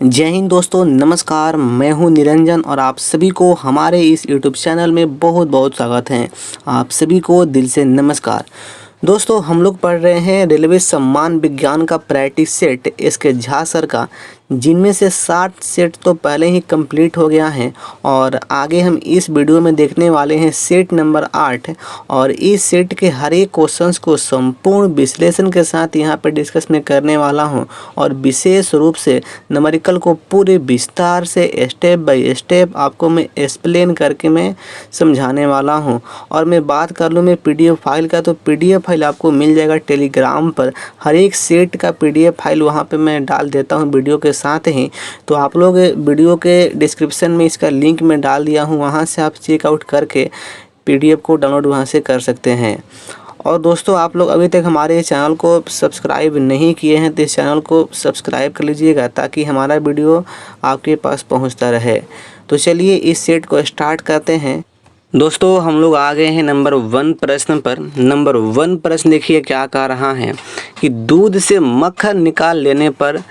जय हिंद दोस्तों, नमस्कार। मैं हूं निरंजन और आप सभी को हमारे इस यूट्यूब चैनल में बहुत बहुत स्वागत है। आप सभी को दिल से नमस्कार। दोस्तों, हम लोग पढ़ रहे हैं रेलवे सम्मान विज्ञान का प्रैक्टिस सेट इसके झा सर का, जिनमें से 60 सेट तो पहले ही कंप्लीट हो गया है और आगे हम इस वीडियो में देखने वाले हैं सेट नंबर 8 और इस सेट के हर एक क्वेश्चंस को संपूर्ण विश्लेषण के साथ यहाँ पर डिस्कस में करने वाला हूँ और विशेष रूप से न्यूमेरिकल को पूरे विस्तार से स्टेप बाय स्टेप आपको मैं एक्सप्लेन करके मैं समझाने वाला हूँ। और मैं बात कर लूँ मैं PDF फाइल का, तो PDF फाइल आपको मिल जाएगा टेलीग्राम पर। हर एक सेट का PDF फाइल वहाँ पे मैं डाल देता हूँ वीडियो के साथ ही, तो आप लोग वीडियो के डिस्क्रिप्शन में इसका लिंक मैं डाल दिया हूँ, वहाँ से आप चेकआउट करके PDF को डाउनलोड वहाँ से कर सकते हैं। और दोस्तों, आप लोग अभी तक हमारे चैनल को सब्सक्राइब नहीं किए हैं तो इस चैनल को सब्सक्राइब कर लीजिएगा ताकि हमारा वीडियो आपके पास पहुंचता रहे। तो चलिए इस सेट को स्टार्ट करते हैं। दोस्तों, हम लोग आ गए हैं नंबर 1 प्रश्न पर। नंबर 1 प्रश्न देखिए क्या कह रहा है कि दूध से मक्खन निकाल लेने पर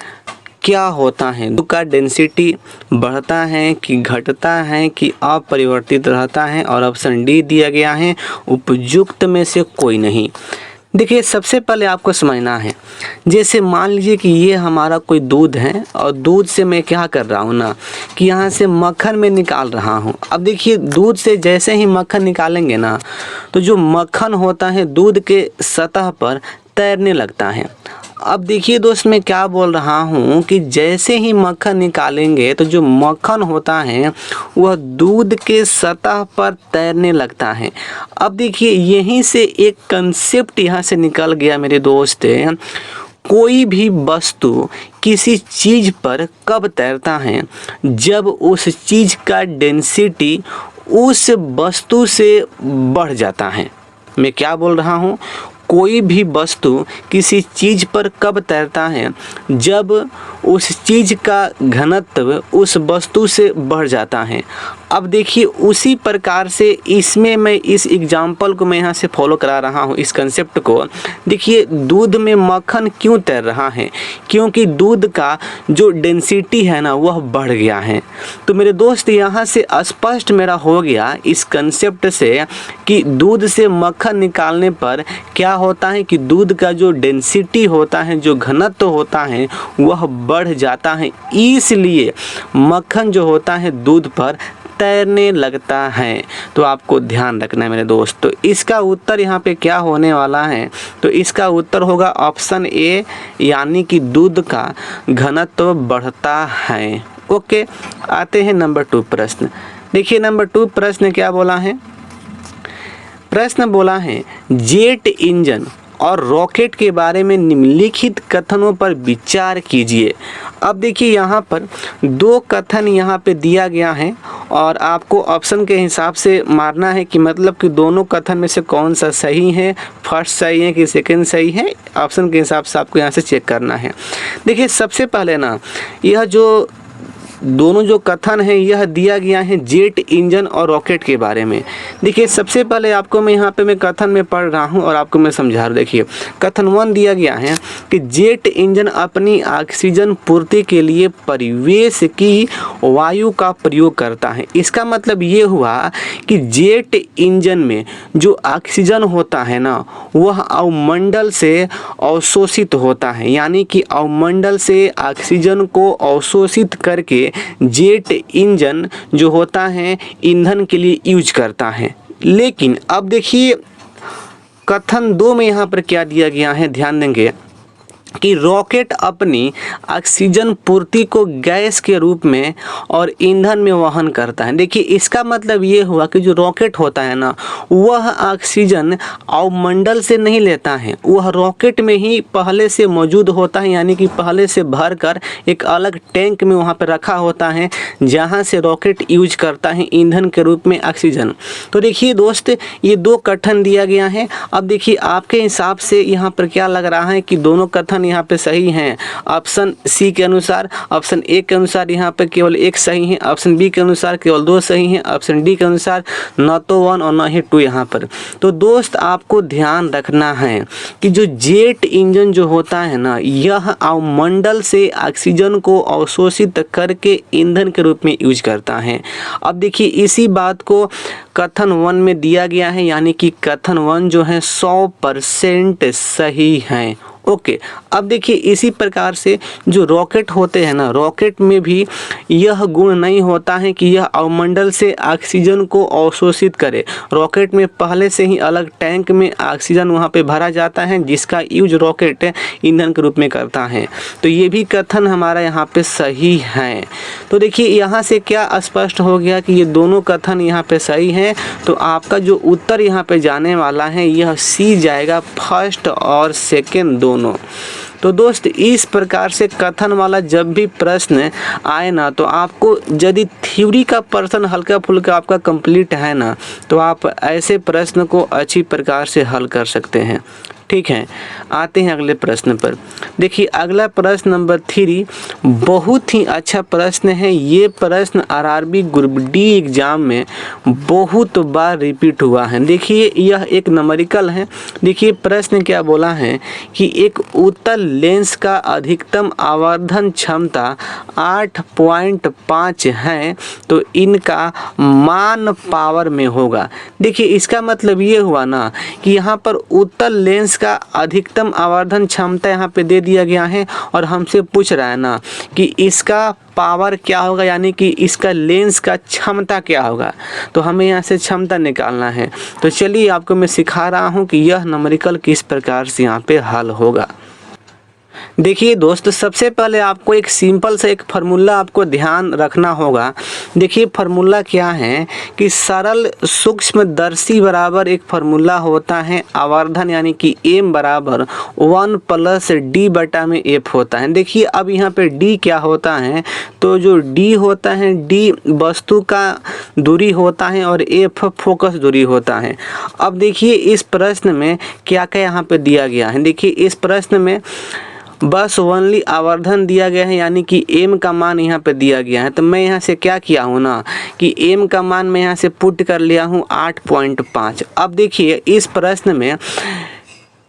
क्या होता है। दूध का डेंसिटी बढ़ता है कि घटता है कि अपरिवर्तित रहता है, और ऑप्शन डी दिया गया है उपयुक्त में से कोई नहीं। देखिए, सबसे पहले आपको समझना है, जैसे मान लीजिए कि ये हमारा कोई दूध है और दूध से मैं क्या कर रहा हूँ ना कि यहाँ से मक्खन में निकाल रहा हूँ। अब देखिए, दूध से जैसे ही मक्खन निकालेंगे ना तो जो मक्खन होता है दूध के सतह पर तैरने लगता है। अब देखिए दोस्त, मैं क्या बोल रहा हूँ कि जैसे ही मक्खन निकालेंगे तो जो मक्खन होता है वह दूध के सतह पर तैरने लगता है। अब देखिए, यहीं से एक कंसेप्ट यहाँ से निकल गया मेरे दोस्त। कोई भी वस्तु किसी चीज़ पर कब तैरता है, जब उस चीज़ का डेंसिटी उस वस्तु से बढ़ जाता है। मैं क्या बोल रहा हूँ, कोई भी वस्तु किसी चीज़ पर कब तैरता है, जब उस चीज़ का घनत्व उस वस्तु से बढ़ जाता है। अब देखिए, उसी प्रकार से इसमें मैं इस एग्जाम्पल को मैं यहाँ से फॉलो करा रहा हूँ, इस कंसेप्ट को। देखिए, दूध में मक्खन क्यों तैर रहा है, क्योंकि दूध का जो डेंसिटी है ना वह बढ़ गया है। तो मेरे दोस्त, यहाँ से स्पष्ट मेरा हो गया इस कंसेप्ट से कि दूध से मक्खन निकालने पर क्या होता है कि दूध का जो डेंसिटी होता है, जो घनत्व होता है वह बढ़ जाता है, इसलिए मक्खन जो होता है दूध पर तैरने लगता है। तो आपको ध्यान रखना है मेरे दोस्त। तो इसका उत्तर यहाँ पे क्या होने वाला है, तो इसका उत्तर होगा ऑप्शन ए, यानी कि दूध का घनत्व बढ़ता है। ओके, आते हैं नंबर 2 प्रश्न। देखिए, नंबर 2 प्रश्न क्या बोला है। प्रश्न बोला है जेट इंजन और रॉकेट के बारे में निम्नलिखित कथनों पर विचार कीजिए। अब देखिए, यहाँ पर 2 कथन यहाँ पे दिया गया है और आपको ऑप्शन के हिसाब से मारना है कि मतलब कि दोनों कथन में से कौन सा सही है, फर्स्ट सही है कि सेकंड सही है। ऑप्शन के हिसाब से आपको यहाँ से चेक करना है। देखिए, सबसे पहले ना यह जो दोनों जो कथन है यह दिया गया है जेट इंजन और रॉकेट के बारे में। देखिए, सबसे पहले आपको मैं यहाँ पे मैं कथन में पढ़ रहा हूँ और आपको मैं समझा रहा हूँ। देखिए, कथन 1 दिया गया है कि जेट इंजन अपनी ऑक्सीजन पूर्ति के लिए परिवेश की वायु का प्रयोग करता है। इसका मतलब ये हुआ कि जेट इंजन में जो ऑक्सीजन होता है ना वह अवमंडल से अवशोषित होता है, यानी कि अवमंडल से ऑक्सीजन को अवशोषित करके जेट इंजन जो होता है ईंधन के लिए यूज करता है। लेकिन अब देखिए, कथन 2 में यहाँ पर क्या दिया गया है, ध्यान देंगे कि रॉकेट अपनी ऑक्सीजन पूर्ति को गैस के रूप में और ईंधन में वहन करता है। देखिए, इसका मतलब ये हुआ कि जो रॉकेट होता है ना वह ऑक्सीजन अवमंडल से नहीं लेता है, वह रॉकेट में ही पहले से मौजूद होता है, यानी कि पहले से भरकर एक अलग टैंक में वहाँ पर रखा होता है जहाँ से रॉकेट यूज करता है ईंधन के रूप में ऑक्सीजन। तो देखिए दोस्त, ये 2 कथन दिया गया है। अब देखिए, आपके हिसाब से यहाँ पर क्या लग रहा है कि दोनों कथन कथन यहाँ पे सही हैं? ऑप्शन सी के अनुसार, ऑप्शन ए के अनुसार यहाँ पे केवल एक सही है, ऑप्शन बी के अनुसार केवल 2 सही हैं, ऑप्शन डी के अनुसार न तो 1 और न ही 2 यहाँ पर। तो दोस्त आपको ध्यान रखना है कि जो जेट इंजन जो होता है ना, यह वायुमंडल से ऑक्सीजन को अवशोषित करके ईंधन के रूप में यूज करता है। अब देखिए इसी बात को कथन 1 में दिया गया है, यानी कि कथन 1 जो है 100% सही है। ओके, अब देखिए इसी प्रकार से जो रॉकेट होते हैं ना, रॉकेट में भी यह गुण नहीं होता है कि यह वायुमंडल से ऑक्सीजन को अवशोषित करे। रॉकेट में पहले से ही अलग टैंक में ऑक्सीजन वहाँ पे भरा जाता है, जिसका यूज रॉकेट ईंधन के रूप में करता है। तो ये भी कथन हमारा यहाँ पे सही है। तो देखिए यहाँ से क्या स्पष्ट हो गया कि ये दोनों कथन यहाँ पे सही हैं। तो आपका जो उत्तर यहाँ पे जाने वाला है यह सी जाएगा, फर्स्ट और सेकेंड दोनों। तो दोस्त इस प्रकार से कथन वाला जब भी प्रश्न आए ना, तो आपको यदि थ्योरी का पर्सन हल्का फुल्का आपका कंप्लीट है ना, तो आप ऐसे प्रश्न को अच्छी प्रकार से हल कर सकते हैं। ठीक है, आते हैं अगले प्रश्न पर। देखिए अगला प्रश्न नंबर 3 बहुत ही अच्छा प्रश्न है। ये प्रश्न आरआरबी ग्रुप डी एग्जाम में बहुत बार रिपीट हुआ है। देखिए यह एक न्यूमेरिकल है। देखिए प्रश्न क्या बोला है कि एक उत्तल लेंस का अधिकतम आवर्धन क्षमता 8.5 है, तो इनका मान पावर में होगा। देखिए इसका मतलब ये हुआ ना कि यहाँ पर उत्तल लेंस का अधिकतम आवर्धन क्षमता यहाँ पे दे दिया गया है और हमसे पूछ रहा है ना कि इसका पावर क्या होगा, यानी कि इसका लेंस का क्षमता क्या होगा। तो हमें यहाँ से क्षमता निकालना है। तो चलिए आपको मैं सिखा रहा हूँ कि यह न्यूमेरिकल किस प्रकार से यहाँ पे हल होगा। देखिए दोस्त, सबसे पहले आपको एक सिंपल सा एक फार्मूला आपको ध्यान रखना होगा। देखिए फार्मूला क्या है कि सरल सूक्ष्मदर्शी बराबर एक फार्मूला होता है आवर्धन, यानी कि m बराबर 1 + d बटा में f होता है। देखिए अब यहाँ पे d क्या होता है, तो जो d होता है, d वस्तु का दूरी होता है और f फोकस दूरी होता है। अब देखिए इस प्रश्न में क्या क्या यहाँ पे दिया गया है। देखिए इस प्रश्न में बस ओनली आवर्धन दिया गया है, यानी कि m का मान यहाँ पे दिया गया है। तो मैं यहाँ से क्या किया हूँ ना कि m का मान मैं यहाँ से पुट कर लिया हूँ 8.5। अब देखिए इस प्रश्न में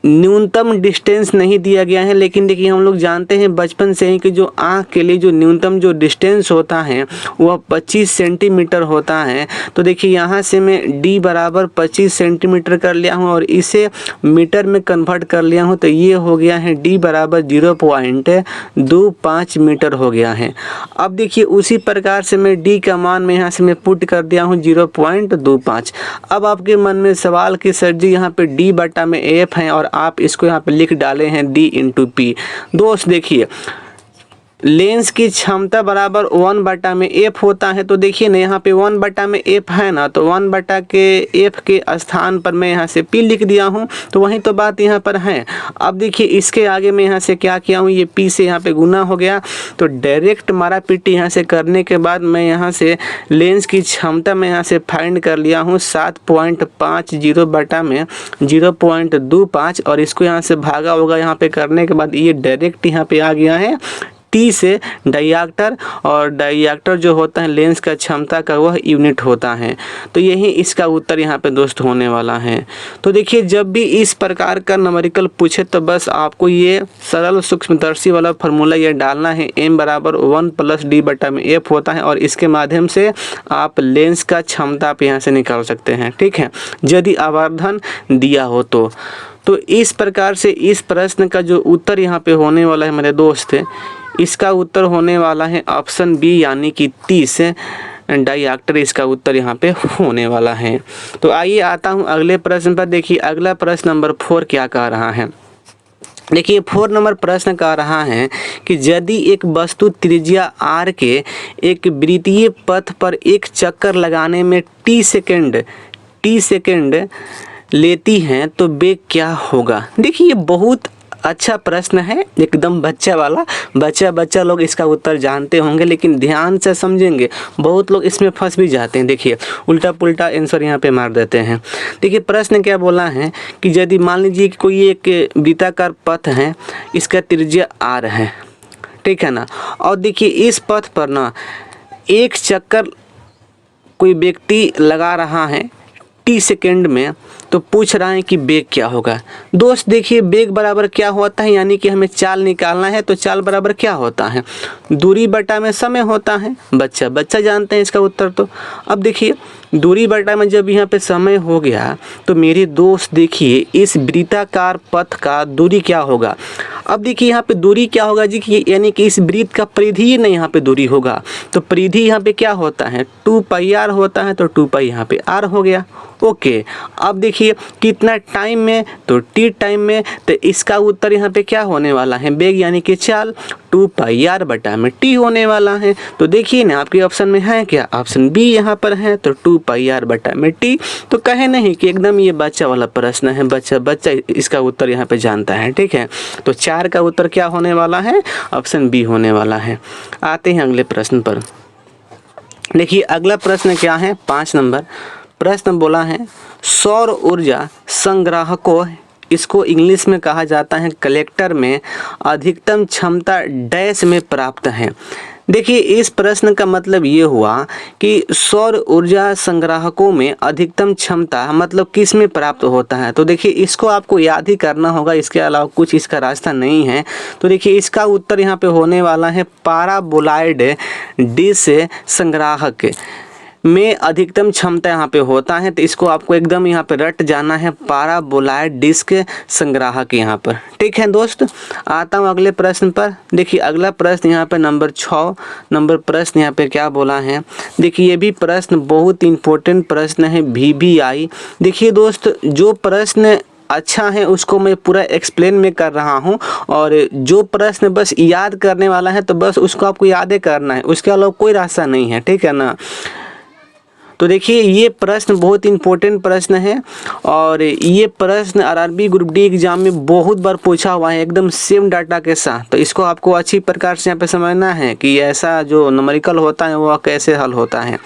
न्यूनतम डिस्टेंस नहीं दिया गया है, लेकिन देखिए हम लोग जानते हैं बचपन से ही कि जो आँख के लिए जो न्यूनतम जो डिस्टेंस होता है वह 25 सेंटीमीटर होता है। तो देखिए यहाँ से मैं d बराबर 25 सेंटीमीटर कर लिया हूँ और इसे मीटर में कन्वर्ट कर लिया हूँ। तो ये हो गया है d बराबर 0.25 मीटर हो गया है। अब देखिए उसी प्रकार से मैं d का मान में यहाँ से मैं पुट कर दिया हूँ 0.25। अब आपके मन में सवाल कि सर जी यहाँ पे d बटा में f है और आप इसको यहाँ पे लिख डाले हैं d × p। दोस्त देखिए लेंस की क्षमता बराबर 1 बटा में f होता है। तो देखिए ना यहाँ पे 1 बटा में f है ना, तो 1 बटा के f के स्थान पर मैं यहाँ से p लिख दिया हूँ। तो वही तो बात यहाँ पर है। अब देखिए इसके आगे मैं यहाँ से क्या किया हूँ, ये p से यहाँ पे गुना हो गया। तो डायरेक्ट मारा पीटी यहाँ से करने के बाद मैं यहाँ से लेंस की क्षमता मैं यहाँ से फाइंड कर लिया हूँ 7.50 बटा में 0.25 और इसको यहाँ से भागा होगा। यहाँ पे करने के बाद ये डायरेक्ट यहाँ पे आ गया है टी से डायरेक्टर, और डायरेक्टर जो होता है लेंस का क्षमता का वह यूनिट होता है। तो यही इसका उत्तर यहाँ पे दोस्त होने वाला है। तो देखिए जब भी इस प्रकार का न्यूमेरिकल पूछे तो बस आपको ये सरल सूक्ष्मदर्शी वाला फार्मूला ये डालना है, m बराबर 1 + d बटा में f होता है और इसके माध्यम से आप लेंस का क्षमता आप यहाँ से निकाल सकते हैं। ठीक है, यदि आवर्धन दिया हो तो इस प्रकार से इस प्रश्न का जो उत्तर यहाँ पे होने वाला है मेरे दोस्त, इसका उत्तर होने वाला है ऑप्शन बी, यानी कि 30 डायरेक्टर इसका उत्तर यहाँ पे होने वाला है। तो आइए आता हूँ अगले प्रश्न पर। देखिए अगला प्रश्न नंबर 4 क्या कह रहा है। देखिए 4 नंबर प्रश्न कह रहा है कि यदि एक वस्तु त्रिज्या r के एक वृत्तीय पथ पर एक चक्कर लगाने में t सेकेंड लेती हैं तो वेग क्या होगा। देखिए ये बहुत अच्छा प्रश्न है, एकदम बच्चा वाला। बच्चा लोग इसका उत्तर जानते होंगे, लेकिन ध्यान से समझेंगे। बहुत लोग इसमें फंस भी जाते हैं। देखिए उल्टा पुल्टा आंसर यहाँ पे मार देते हैं। देखिए प्रश्न क्या बोला है कि यदि मान लीजिए कि कोई एक वृत्ताकार पथ है, इसका त्रिज्या r है, ठीक है ना, और देखिए इस पथ पर ना एक चक्कर कोई व्यक्ति लगा रहा है t सेकेंड में, तो पूछ रहा है कि वेग क्या होगा। दोस्त देखिए वेग बराबर क्या होता है, यानी कि हमें चाल निकालना है, तो चाल बराबर क्या होता है, दूरी बटा में समय होता है। बच्चा जानते हैं इसका उत्तर। तो अब देखिए दूरी बटा में जब यहाँ पे समय हो गया, तो मेरे दोस्त देखिए इस वृत्ताकार पथ का दूरी क्या होगा। अब देखिए यहाँ पे दूरी क्या होगा जी, कि यानी कि इस वृत्त का परिधि ही नहीं यहाँ पे दूरी होगा। तो परिधि यहाँ पे क्या होता है, 2πr होता है, तो 2π यहाँ पे r हो गया। ओके, अब देखिए कितना टाइम में, तो t टाइम में, तो इसका उत्तर यहाँ पे क्या होने वाला है, वेग यानी कि चाल 2πr बटा में t होने वाला है। तो देखिए ना आपके ऑप्शन में है क्या, ऑप्शन बी यहाँ पर है, तो 2πr बटा में t। तो कहे नहीं कि एकदम ये बच्चा वाला प्रश्न है, बच्चा इसका उत्तर यहाँ पे जानता है, ठीक है। तो 4 का उत्तर क्या होने वाला है, ऑप्शन बी होने वाला है। आते हैं अगले प्रश्न पर। देखिए अगला प्रश्न क्या है, 5 नंबर प्रश्न बोला है सौर ऊर्जा संग्राहकों, इसको इंग्लिश में कहा जाता है कलेक्टर में, अधिकतम क्षमता डैश में प्राप्त है। देखिए इस प्रश्न का मतलब ये हुआ कि सौर ऊर्जा संग्राहकों में अधिकतम क्षमता मतलब किस में प्राप्त होता है। तो देखिए इसको आपको याद ही करना होगा, इसके अलावा कुछ इसका रास्ता नहीं है। तो देखिए इसका उत्तर यहाँ पे होने वाला है पाराबोलॉइड डिश संग्राहक में अधिकतम क्षमता यहाँ पे होता है। तो इसको आपको एकदम यहाँ पे रट जाना है, पाराबोलॉइड डिस्क संग्राहक यहाँ पर, ठीक है दोस्त। आता हूँ अगले प्रश्न पर। देखिए अगला प्रश्न यहाँ पे नंबर 6 नंबर प्रश्न यहाँ पे क्या बोला है। देखिए ये भी प्रश्न बहुत इंपॉर्टेंट प्रश्न है, VBI। देखिए दोस्त जो प्रश्न अच्छा है उसको मैं पूरा एक्सप्लेन में कर रहा हूँ, और जो प्रश्न बस याद करने वाला है तो बस उसको आपको याद करना है, उसके अलावा कोई रास्ता नहीं है, ठीक है ना। तो देखिए ये प्रश्न बहुत इंपॉर्टेंट प्रश्न है, और ये प्रश्न आरआरबी ग्रुप डी एग्जाम में बहुत बार पूछा हुआ है, एकदम सेम डाटा के साथ। तो इसको आपको अच्छी प्रकार से यहाँ पे समझना है कि ऐसा जो न्यूमेरिकल होता है वो कैसे हल होता है।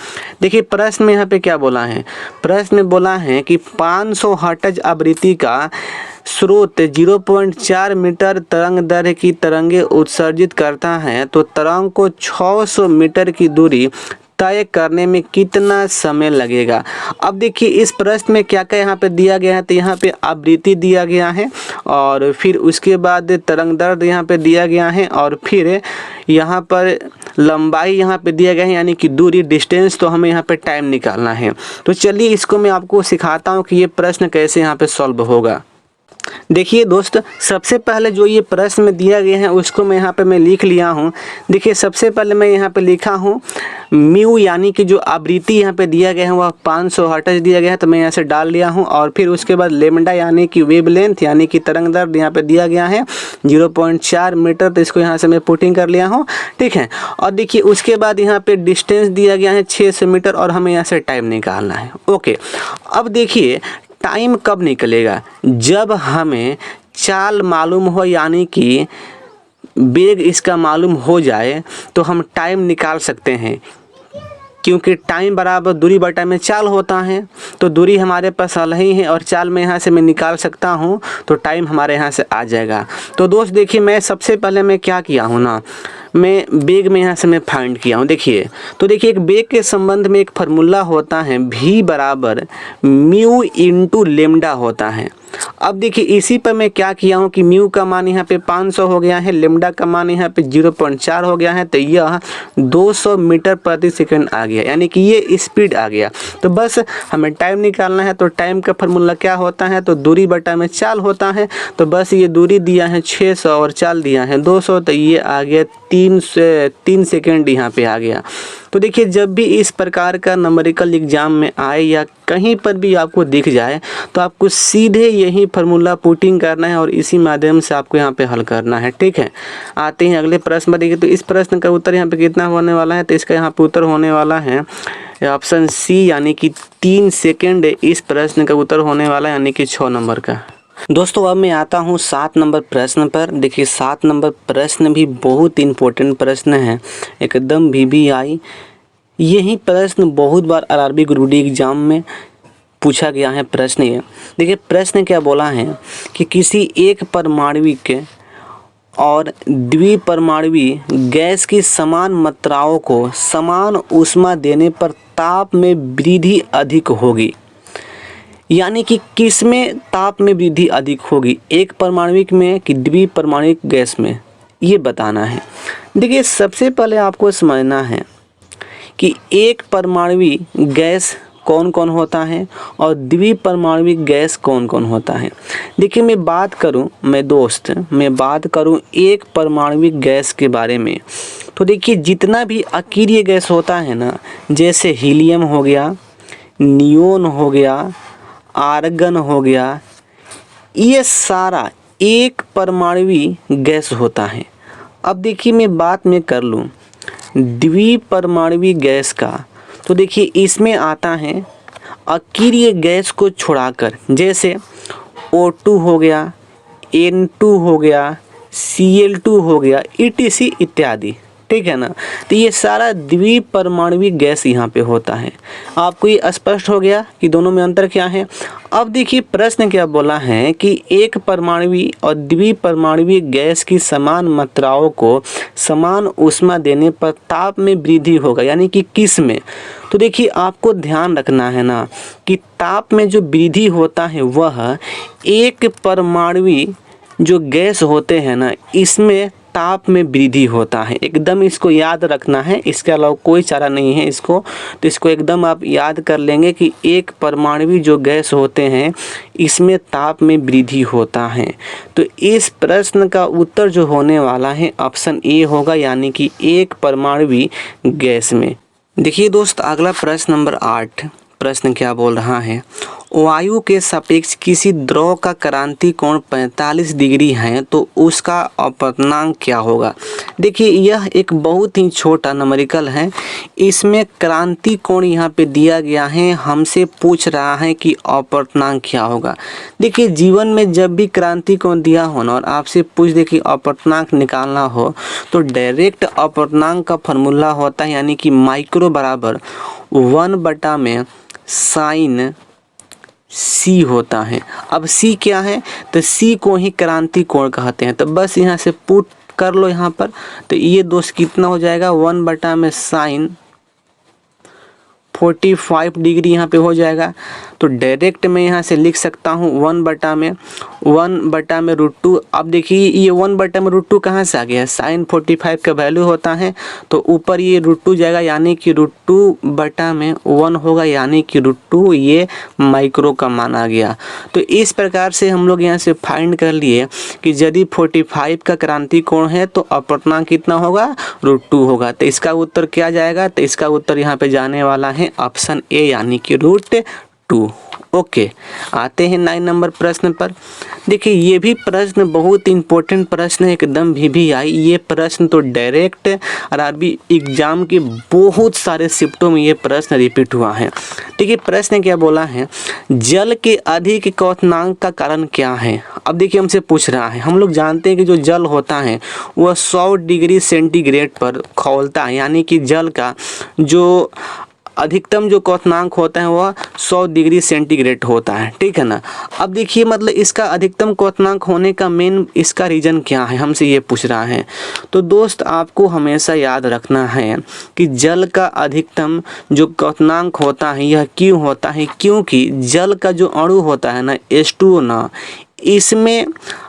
देखिए प्रश्न में यहाँ पे क्या बोला है, प्रश्न में बोला है कि 500 हर्ट्ज आवृत्ति का स्रोत 0.4 मीटर तरंग दैर्घ्य की तरंगे उत्सर्जित करता है, तो तरंग को 600 मीटर की दूरी तय करने में कितना समय लगेगा। अब देखिए इस प्रश्न में क्या क्या यहाँ पे दिया गया है, तो यहाँ पे आवृत्ति दिया गया है, और फिर उसके बाद तरंग दैर्घ्य यहाँ पे दिया गया है, और फिर यहाँ पर लंबाई यहाँ पे दिया गया है, यानी कि दूरी डिस्टेंस। तो हमें यहाँ पे टाइम निकालना है। तो चलिए इसको मैं आपको सिखाता हूँ कि ये प्रश्न कैसे यहाँ पे सॉल्व होगा। देखिए दोस्त सबसे पहले जो ये प्रश्न में दिया गया है उसको मैं यहाँ पे लिख लिया हूँ। देखिए सबसे पहले मैं यहाँ पे लिखा हूँ म्यू, यानी कि जो आवृत्ति यहाँ पे दिया गया है वह 500 हर्ट्ज दिया गया है, तो मैं यहाँ से डाल लिया हूँ। और फिर उसके बाद लेमडा यानी कि वेवलेंथ यानी कि तरंग दैर्घ्य यहाँ पे दिया गया है 0.4 मीटर, तो इसको यहाँ से मैं पुटिंग कर लिया हूँ, ठीक है। और देखिए उसके बाद यहाँ पे डिस्टेंस दिया गया है 600 मीटर, और हमें यहाँ से टाइम निकालना है। ओके, अब देखिए टाइम कब निकलेगा, जब हमें चाल मालूम हो, यानी कि वेग इसका मालूम हो जाए तो हम टाइम निकाल सकते हैं, क्योंकि टाइम बराबर दूरी बटा में चाल होता है। तो दूरी हमारे पास अलग है और चाल में यहाँ से मैं निकाल सकता हूँ, तो टाइम हमारे यहाँ से आ जाएगा। तो दोस्त देखिए मैं सबसे पहले मैं क्या किया हूँ ना, मैं वेग में यहाँ से मैं फाइंड किया हूँ। देखिए तो देखिए एक वेग के संबंध में एक फार्मूला होता है, v बराबर म्यू इंटू लेमडा होता है। अब देखिए इसी पर मैं क्या किया हूँ कि म्यू का मान यहाँ पे 500 हो गया है, लेमडा का मान यहाँ पे 0.4 हो गया है, तो यह 200 मीटर प्रति सेकंड आ गया, यानी कि ये स्पीड आ गया। तो बस हमें टाइम निकालना है। तो टाइम का फार्मूला क्या होता है, तो दूरी बटा में चाल होता है। तो बस ये दूरी दिया है 600 और चाल दिया है 200, तो ये आ गया 3 सेकेंड यहाँ पे आ गया। तो देखिए जब भी इस प्रकार का न्यूमेरिकल एग्जाम में आए या कहीं पर भी आपको दिख जाए तो आपको सीधे यही फार्मूला पुटिंग करना है और इसी माध्यम से आपको यहाँ पे हल करना है, ठीक है। आते हैं अगले प्रश्न पर। देखिए तो इस प्रश्न का उत्तर यहाँ पे कितना होने वाला है, तो इसका यहाँ पे उत्तर होने वाला है ऑप्शन सी, यानी कि 3 सेकेंड इस प्रश्न का उत्तर होने वाला है, यानी कि 6 नंबर का। दोस्तों अब मैं आता हूँ 7 नंबर प्रश्न पर। देखिए 7 नंबर प्रश्न भी बहुत इम्पोर्टेंट प्रश्न है, एकदम VVI। यही प्रश्न बहुत बार RRB ग्रुप डी एग्ज़ाम में पूछा गया है प्रश्न। ये देखिए प्रश्न क्या बोला है कि किसी एक परमाणविक और द्विपरमाणुवी गैस की समान मात्राओं को समान ऊष्मा देने पर ताप में वृद्धि अधिक होगी। यानी कि किस में ताप में वृद्धि अधिक होगी, एक परमाणविक में कि द्विपरमाणुविक गैस में, ये बताना है। देखिए सबसे पहले आपको समझना है कि एक परमाणुवी गैस कौन कौन होता है और द्विपरमाणुविक गैस कौन कौन होता है। देखिए मैं बात करूं एक परमाणुविक गैस के बारे में, तो देखिए जितना भी अकीरिय गैस होता है ना, जैसे हीलियम हो गया, नियोन हो गया, आर्गन हो गया, ये सारा एक परमाणुवी गैस होता है। अब देखिए मैं बात में कर लूँ द्विपरमाणुवी गैस का, तो देखिए इसमें आता है अकीरिय गैस को छुड़ाकर, जैसे O2 हो गया, N2 हो गया, Cl2 हो गया, ETC इत्यादि, ठीक है ना। तो ये सारा द्विपरमाणुवी गैस यहाँ पे होता है। आपको ये स्पष्ट हो गया कि दोनों में अंतर क्या है। अब देखिए प्रश्न क्या बोला है कि एक परमाणुवी और द्विपरमाणुवी गैस की समान मात्राओं को समान ऊष्मा देने पर ताप में वृद्धि होगा, यानी कि किस में। तो देखिए आपको ध्यान रखना है ना कि ताप में जो वृद्धि होता है वह एक परमाणुवी जो गैस होते हैं ना, इसमें ताप में वृद्धि होता है। एकदम इसको याद रखना है, इसके अलावा कोई चारा नहीं है इसको। तो इसको एकदम आप याद कर लेंगे कि एक परमाणुवी जो गैस होते हैं इसमें ताप में वृद्धि होता है। तो इस प्रश्न का उत्तर जो होने वाला है ऑप्शन ए होगा, यानी कि एक परमाणुवी गैस में। देखिए दोस्त अगला प्रश्न नंबर 8, प्रश्न क्या बोल रहा है, वायु के सापेक्ष किसी द्रव का क्रांति कोण 45 डिग्री है तो उसका अपवर्तनांक क्या होगा। देखिए यह एक बहुत ही छोटा न्यूमेरिकल है, इसमें क्रांति कोण यहाँ पे दिया गया है, हमसे पूछ रहा है कि अपवर्तनांक क्या होगा। देखिए जीवन में जब भी क्रांति कोण दिया हो ना और आपसे पूछ दे कि अपवर्तनांक निकालना हो, तो डायरेक्ट अपवर्तनांक का फॉर्मूला होता है, यानी कि माइक्रो बराबर 1 में साइन C होता है। अब C क्या है, तो C को ही क्रांति कोण कहते हैं। तो बस यहाँ से पुट कर लो यहाँ पर, तो ये दोस्त कितना हो जाएगा 1 में साइन 45 डिग्री यहाँ पे हो जाएगा। तो डायरेक्ट मैं यहाँ से लिख सकता हूँ 1 में √2। अब देखिए ये 1 में √2 कहाँ से आ गया है, साइन 45 का वैल्यू होता है तो ऊपर ये √2 जाएगा, यानी कि √2 में 1 होगा, यानी कि √2 ये माइक्रो का मान आ गया। तो इस प्रकार से हम लोग यहाँ से फाइंड कर लिए कि यदि 45 का क्रांति कोण है तो अपवर्तनांक कितना होगा, √2 होगा। तो इसका उत्तर क्या जाएगा, तो इसका उत्तर यहाँ पे जाने वाला है ऑप्शन ए, यानी कि √2। ओके, आते हैं 9 नंबर प्रश्न पर। देखिए ये भी प्रश्न बहुत इंपॉर्टेंट प्रश्न है, एकदम VVI। ये प्रश्न तो डायरेक्ट RRB एग्जाम के बहुत सारे शिफ्टों में ये प्रश्न रिपीट हुआ है। देखिए प्रश्न क्या बोला है, जल के अधिक क्वथनांक का कारण क्या है। अब देखिए हमसे पूछ रहा है, हम लोग जानते हैं कि जो जल होता है वह 100 डिग्री सेंटीग्रेड पर खौलता है, यानी कि जल का जो अधिकतम जो क्वथनांक होता है वह 100 डिग्री सेंटीग्रेड होता है, ठीक है ना। अब देखिए मतलब इसका अधिकतम क्वथनांक होने का मेन इसका रीज़न क्या है, हमसे ये पूछ रहा है। तो दोस्त आपको हमेशा याद रखना है कि जल का अधिकतम जो क्वथनांक होता है यह क्यों होता है, क्योंकि जल का जो अणु होता है ना H2O ना, इसमें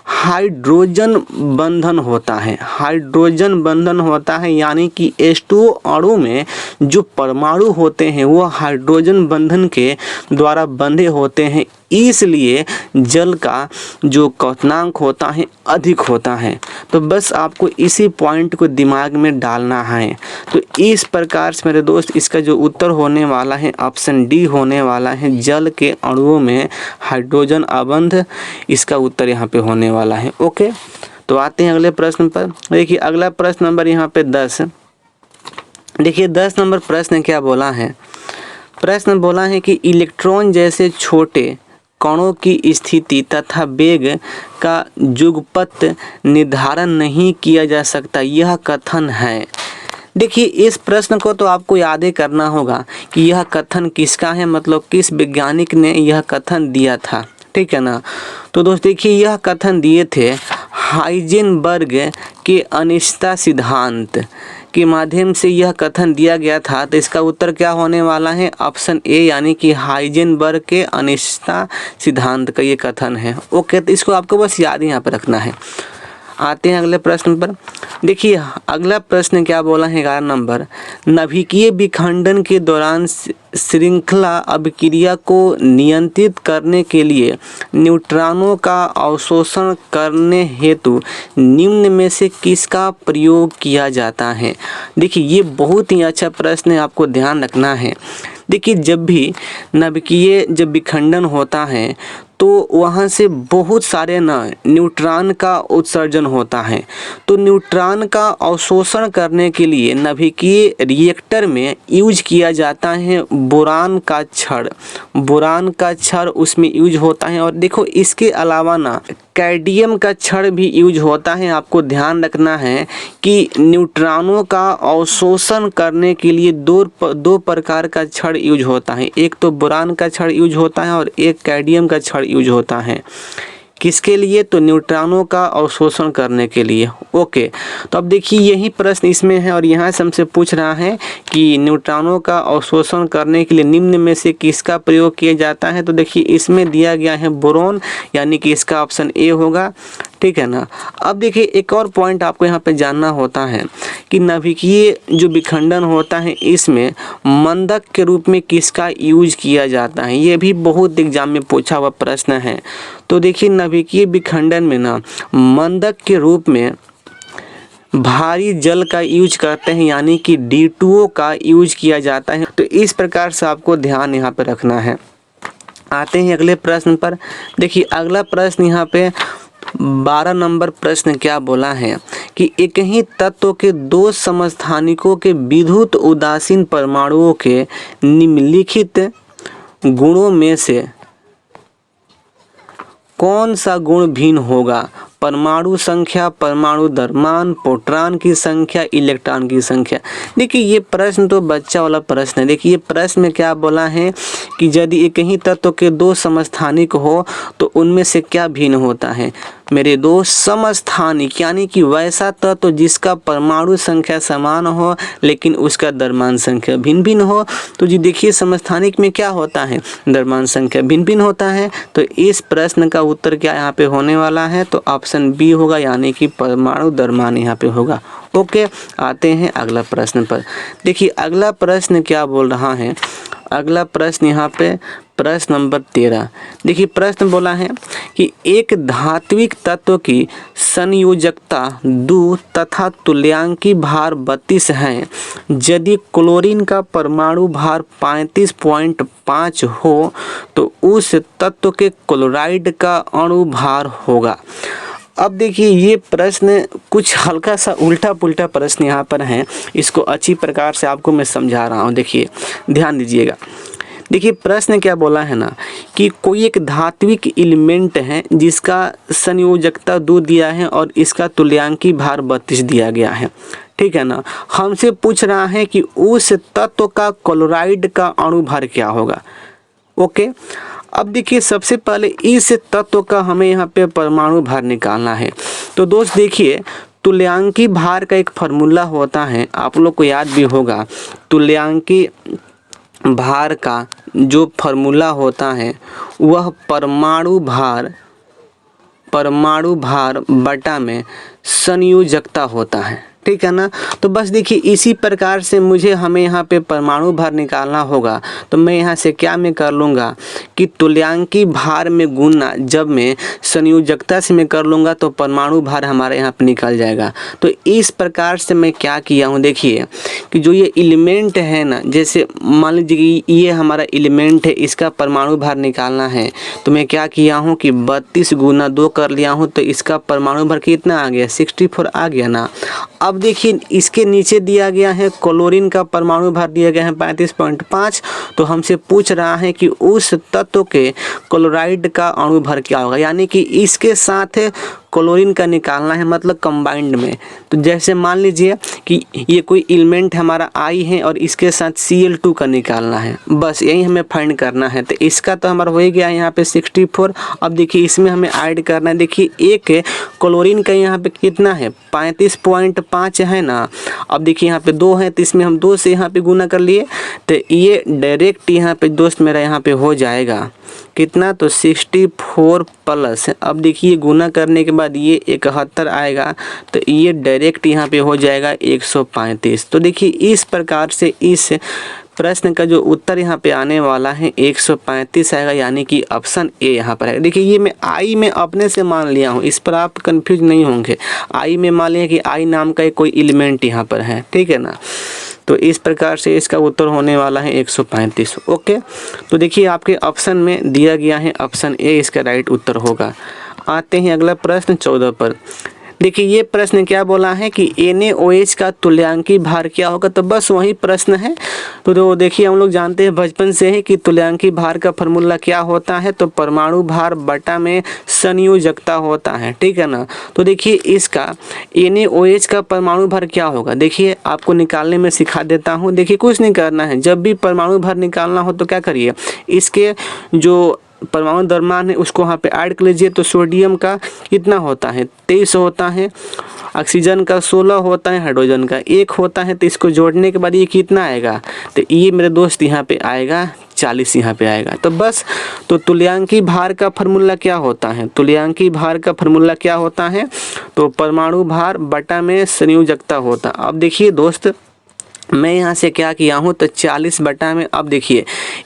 हाइड्रोजन बंधन होता है, हाइड्रोजन बंधन होता है, यानी कि H2O अणु में जो परमाणु होते हैं वो हाइड्रोजन बंधन के द्वारा बंधे होते हैं, इसलिए जल का जो क्वथनांक होता है अधिक होता है। तो बस आपको इसी पॉइंट को दिमाग में डालना है। तो इस प्रकार से मेरे दोस्त इसका जो उत्तर होने वाला है ऑप्शन डी होने वाला है, जल के अणुओं में हाइड्रोजन अबंध, इसका उत्तर यहाँ पे होने वाला है। ओके, तो आते हैं अगले प्रश्न पर। देखिए अगला प्रश्न नंबर यहाँ पे 10। देखिए 10 नंबर प्रश्न क्या बोला है, प्रश्न बोला है कि इलेक्ट्रॉन जैसे छोटे कणों की स्थिति तथा वेग का युगपत निर्धारण नहीं किया जा सकता, यह कथन है। देखिए इस प्रश्न को तो आपको याद ही करना होगा कि यह कथन किसका है, मतलब किस वैज्ञानिक ने यह कथन दिया था, ठीक है ना। तो दोस्त देखिए यह कथन दिए थे हाइजेनबर्ग के अनिश्चितता सिद्धांत के माध्यम से यह कथन दिया गया था। तो इसका उत्तर क्या होने वाला है, ऑप्शन ए यानी कि हाइजेनबर्ग के अनिश्चितता सिद्धांत का ये कथन है। ओके, तो इसको आपको बस याद यहाँ पर रखना है। आते हैं अगले प्रश्न पर। देखिए अगला प्रश्न क्या बोला है, 11 नंबर, नाभिकीय विखंडन के दौरान श्रृंखला अभिक्रिया को नियंत्रित करने के लिए न्यूट्रॉनों का अवशोषण करने हेतु निम्न में से किसका प्रयोग किया जाता है। देखिए ये बहुत ही अच्छा प्रश्न है, आपको ध्यान रखना है। देखिए जब भी नाभिकीय जब विखंडन होता है तो वहाँ से बहुत सारे न्यूट्रॉन का उत्सर्जन होता है। तो न्यूट्रॉन का अवशोषण करने के लिए नाभिकीय रिएक्टर में यूज किया जाता है बोरान का छड़। बोरान का छड़ उसमें यूज होता है। और देखो इसके अलावा कैडमियम का छड़ भी यूज होता है। आपको ध्यान रखना है कि न्यूट्रॉनों का अवशोषण करने के लिए दो प्रकार का छड़ यूज होता है। एक तो बोरान का छड़ यूज होता है और एक कैडमियम का छड़ यूज होता है। किसके लिए, तो न्यूट्रॉनों का अवशोषण करने के लिए। ओके, तो अब देखिए यही प्रश्न इसमें है और यहाँ से हमसे पूछ रहा है कि न्यूट्रॉनों का अवशोषण करने के लिए निम्न में से किसका प्रयोग किया जाता है। तो देखिए इसमें दिया गया है बोरोन, यानी कि इसका ऑप्शन ए होगा, ठीक है ना। अब देखिए एक और पॉइंट आपको यहाँ पे जानना होता है कि नाभिकीय जो विखंडन होता है इसमें मंदक के रूप में किसका यूज किया जाता है। ये भी बहुत एग्जाम में पूछा हुआ प्रश्न है। तो देखिए नाभिकीय विखंडन में मंदक के रूप में भारी जल का यूज करते हैं, यानी कि D2O का यूज किया जाता है। तो इस प्रकार से आपको ध्यान यहाँ पे रखना है। आते हैं अगले प्रश्न पर। देखिए अगला प्रश्न यहाँ पे 12 नंबर प्रश्न क्या बोला है कि एक ही तत्व के दो समस्थानिकों के विद्युत उदासीन परमाणुओं के निम्नलिखित गुणों में से कौन सा गुण भिन्न होगा। परमाणु संख्या, परमाणु द्रव्यमान, प्रोटॉन की संख्या, इलेक्ट्रॉन की संख्या। देखिए ये प्रश्न तो बच्चा वाला प्रश्न है। देखिए ये प्रश्न में क्या बोला है कि यदि एक ही तत्व के दो समस्थानिक हो तो उनमें से क्या भिन्न होता है। मेरे दो समस्थानिक यानी कि वैसा तत्व जिसका परमाणु संख्या समान हो लेकिन उसका द्रव्यमान संख्या भिन्न भिन्न हो। तो जी देखिए समस्थानिक में क्या होता है, द्रव्यमान संख्या भिन्न भिन्न होता है। तो इस प्रश्न का उत्तर क्या यहाँ पे होने वाला है, तो ऑप्शन बी होगा, यानी कि परमाणु द्रव्यमान यहाँ पे होगा। ओके, आते हैं अगला प्रश्न पर। देखिए अगला प्रश्न क्या बोल रहा है, अगला प्रश्न यहाँ पे प्रश्न नंबर 13। देखिए प्रश्न बोला है कि एक धात्विक तत्व की संयोजकता 2 तथा तुल्यांकी भार 32 है। यदि क्लोरीन का परमाणु भार 35.5 हो तो उस तत्व के क्लोराइड का अणु भार होगा। अब देखिए ये प्रश्न कुछ हल्का सा उल्टा पुल्टा प्रश्न यहाँ पर है। इसको अच्छी प्रकार से आपको मैं समझा रहा हूँ। देखिए ध्यान दीजिएगा। देखिए प्रश्न क्या बोला है कि कोई एक धात्विक एलिमेंट है जिसका संयोजकता 2 दिया है और इसका तुल्यांकी भार 32 दिया गया है, ठीक है ना। हमसे पूछ रहा है कि उस तत्व का क्लोराइड का अणु भार क्या होगा। ओके, अब देखिए सबसे पहले इस तत्व का हमें यहाँ पे परमाणु भार निकालना है। तो दोस्त देखिए तुल्यांकी भार का एक फार्मूला होता है, आप लोग को याद भी होगा। तुल्यांकी भार का जो फार्मूला होता है वह परमाणु भार बटा में संयोजकता होता है, ठीक है ना। तो बस देखिए इसी प्रकार से हमें यहाँ पे परमाणु भार निकालना होगा। तो मैं यहाँ से क्या मैं कर लूँगा कि तुल्यांकी भार में गुणा जब मैं संयोजकता से मैं कर लूँगा तो परमाणु भार हमारे यहाँ पे निकल जाएगा। तो इस प्रकार से मैं क्या किया हूँ, देखिए कि जो ये एलिमेंट है ना, जैसे मान लीजिए ये हमारा एलिमेंट है, इसका परमाणु भार निकालना है। तो मैं क्या किया हूँ कि 32 गुना 2 कर लिया हूँ। तो इसका परमाणु भार कितना आ गया, 64 आ गया ना। अब अब देखिए इसके नीचे दिया गया है क्लोरीन का परमाणु भार दिया गया है 35.5। तो हमसे पूछ रहा है कि उस तत्व के क्लोराइड का अणु भार क्या होगा, यानी कि इसके साथ क्लोरीन का निकालना है, मतलब कंबाइंड में। तो जैसे मान लीजिए कि ये कोई एलिमेंट हमारा I है और इसके साथ Cl2 का निकालना है, बस यही हमें फाइंड करना है। तो इसका तो हमारा हो ही गया यहाँ पे 64। अब देखिए इसमें हमें ऐड करना है। देखिए एक क्लोरीन का यहाँ पे कितना है 35.5 है ना। अब देखिए यहाँ पे 2 है तो इसमें हम 2 से यहाँ पे गुना कर लिए, तो ये डायरेक्ट यहाँ पे दोस्त मेरा यहाँ पे हो जाएगा कितना, तो 64 प्लस। अब देखिए गुना करने के बाद ये 71 आएगा, तो ये डायरेक्ट यहाँ पे हो जाएगा 135। तो देखिए इस प्रकार से इस प्रश्न का जो उत्तर यहाँ पे आने वाला है 135 आएगा, यानी कि ऑप्शन ए यहाँ पर है। देखिए ये मैं आई में अपने से मान लिया हूँ, इस पर आप कंफ्यूज नहीं होंगे। आई में मान लिया कि आई नाम का कोई एलिमेंट यहाँ पर है, ठीक है ना। तो इस प्रकार से इसका उत्तर होने वाला है 135। ओके, तो देखिए आपके ऑप्शन में दिया गया है ऑप्शन ए इसका राइट उत्तर होगा। आते हैं अगला प्रश्न 14 पर। देखिए ये प्रश्न क्या बोला है कि NaOH का तुल्यांकी भार क्या होगा, तो बस वही प्रश्न है। तो देखिए हम लोग जानते हैं बचपन से ही कि तुल्यांकी भार का फॉर्मूला क्या होता है, तो परमाणु भार बटा में संयोजकता होता है, ठीक है ना। तो देखिए इसका NaOH का परमाणु भार क्या होगा, देखिए आपको निकालने में सिखा देता हूँ। देखिए कुछ नहीं करना है, जब भी परमाणु भार निकालना हो तो क्या करिए, इसके जो परमाणु द्रव्यमान है उसको वहाँ पे ऐड कर लीजिए। तो सोडियम का कितना होता है 23 होता है, ऑक्सीजन का 16 होता है, हाइड्रोजन का 1 होता है। तो इसको जोड़ने के बाद ये कितना आएगा, तो ये मेरे दोस्त यहाँ पे आएगा 40 यहाँ पे आएगा। तो बस तो तुल्यांकी भार का फार्मूला क्या होता है, तुल्यांकी भार का फार्मूला क्या होता है, तो परमाणु भार बटा में संयोजकता होता। अब देखिए दोस्त मैं यहाँ से क्या किया हूँ, तो 40 बटा में, अब देखिए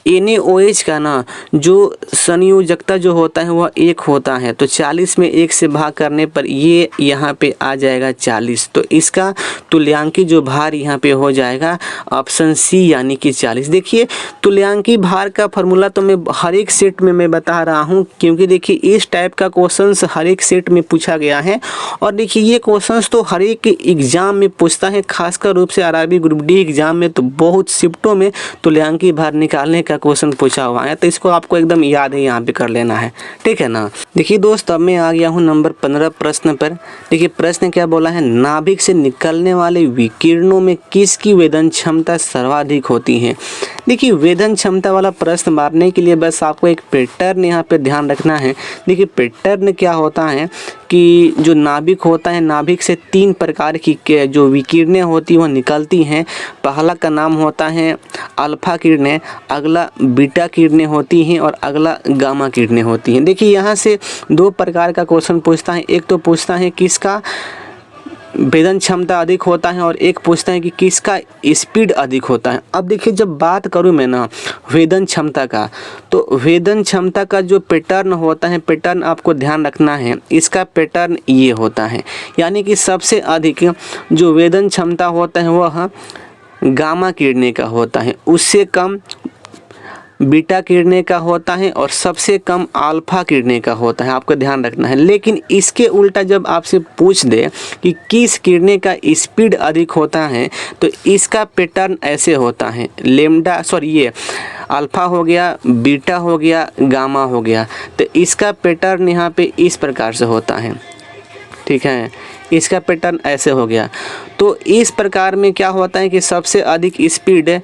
NaOH का ना जो संयोजकता जो होता है वह 1 होता है, तो 40 में 1 से भाग करने पर ये यहाँ पे आ जाएगा 40। तो इसका तुल्यांकी जो भार यहाँ पे हो जाएगा ऑप्शन सी यानी कि 40। देखिए तुल्यांकी भार का फार्मूला तो मैं हर एक सेट में मैं बता रहा हूँ, क्योंकि देखिए इस टाइप का क्वेश्चंस हर एक सेट में पूछा गया है। और देखिए ये क्वेश्चंस तो हर एक एग्जाम में पूछता है, खासकर रूप से आरआरबी ग्रुप डी एग्जाम में तो बहुत शिफ्टों में तुल्यांकी भार निकालने का क्वेश्चन पूछा हुआ है। तो इसको आपको एकदम याद है, यहाँ पे कर लेना है, ठीक है ना। देखिए दोस्त अब मैं आ गया हूँ नंबर 15 प्रश्न पर। देखिए प्रश्न क्या बोला है, नाभिक से निकलने वाले विकिरणों में किसकी वेदन क्षमता सर्वाधिक होती है। देखिए वेदन क्षमता वाला प्रश्न मारने के लिए बस आपको एक पैटर्न यहाँ पे ध्यान रखना है। देखिए पैटर्न क्या होता है कि जो नाभिक होता है, नाभिक से 3 प्रकार की जो विकिरणें होती हैं वह निकलती हैं। पहला का नाम होता है अल्फा किरणें, अगला बीटा किरणें होती हैं और अगला गामा किरणें होती हैं। देखिए यहाँ से 2 प्रकार का क्वेश्चन पूछता है, एक तो पूछता है किसका वेदन क्षमता अधिक होता है और एक पूछता है कि किसका स्पीड अधिक होता है। अब देखिए जब बात करूं मैं ना वेदन क्षमता का, तो वेदन क्षमता का जो पैटर्न होता है, पैटर्न आपको ध्यान रखना है, इसका पैटर्न ये होता है, यानी कि सबसे अधिक जो वेदन क्षमता होता है वह गामा किरणें का होता है, उससे कम बीटा किरणें का होता है और सबसे कम अल्फा किरणें का होता है, आपको ध्यान रखना है। लेकिन इसके उल्टा जब आपसे पूछ दे कि किस किरणें का स्पीड अधिक होता है, तो इसका पैटर्न ऐसे होता है, ये अल्फा हो गया, बीटा हो गया, गामा हो गया। तो इसका पैटर्न यहाँ पे इस प्रकार से होता है, ठीक है, इसका पैटर्न ऐसे हो गया। तो इस प्रकार में क्या होता है कि सबसे अधिक स्पीड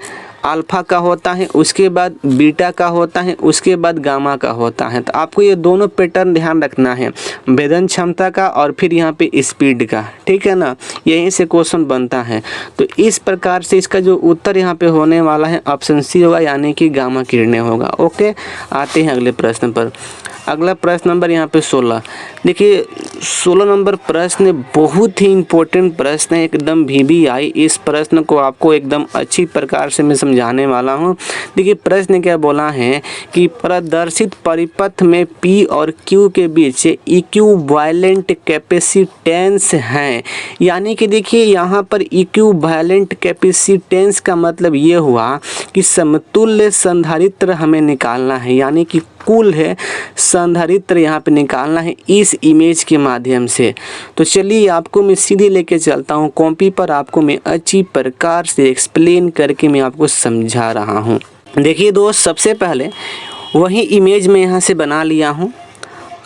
अल्फा का होता है, उसके बाद बीटा का होता है, उसके बाद गामा का होता है। तो आपको ये दोनों पैटर्न ध्यान रखना है, वेदन क्षमता का और फिर यहाँ पे स्पीड का, ठीक है ना, यहीं से क्वेश्चन बनता है। तो इस प्रकार से इसका जो उत्तर यहाँ पे होने वाला है ऑप्शन सी होगा, यानी कि गामा किरणें होगा। ओके, आते हैं अगले प्रश्न पर। अगला प्रश्न नंबर यहाँ पे 16। देखिए 16 नंबर प्रश्न बहुत ही इम्पोर्टेंट प्रश्न है, एकदम VBI। इस प्रश्न को आपको एकदम अच्छी प्रकार से मैं समझाने वाला हूँ। देखिए प्रश्न क्या बोला है कि प्रदर्शित परिपथ में P और Q के बीच इक्विवेलेंट कैपेसिटेंस है, यानी कि देखिए यहाँ पर इक्विवेलेंट कैपेसिटेंस का मतलब ये हुआ कि समतुल्य संधारित्र हमें निकालना है, यानी कि कुल है संधारित्र यहाँ पे निकालना है इस इमेज के माध्यम से। तो चलिए आपको मैं सीधे लेके चलता हूँ कॉपी पर, आपको मैं अच्छी प्रकार से एक्सप्लेन करके मैं आपको समझा रहा हूँ। देखिए दोस्त, सबसे पहले वही इमेज मैं यहाँ से बना लिया हूँ।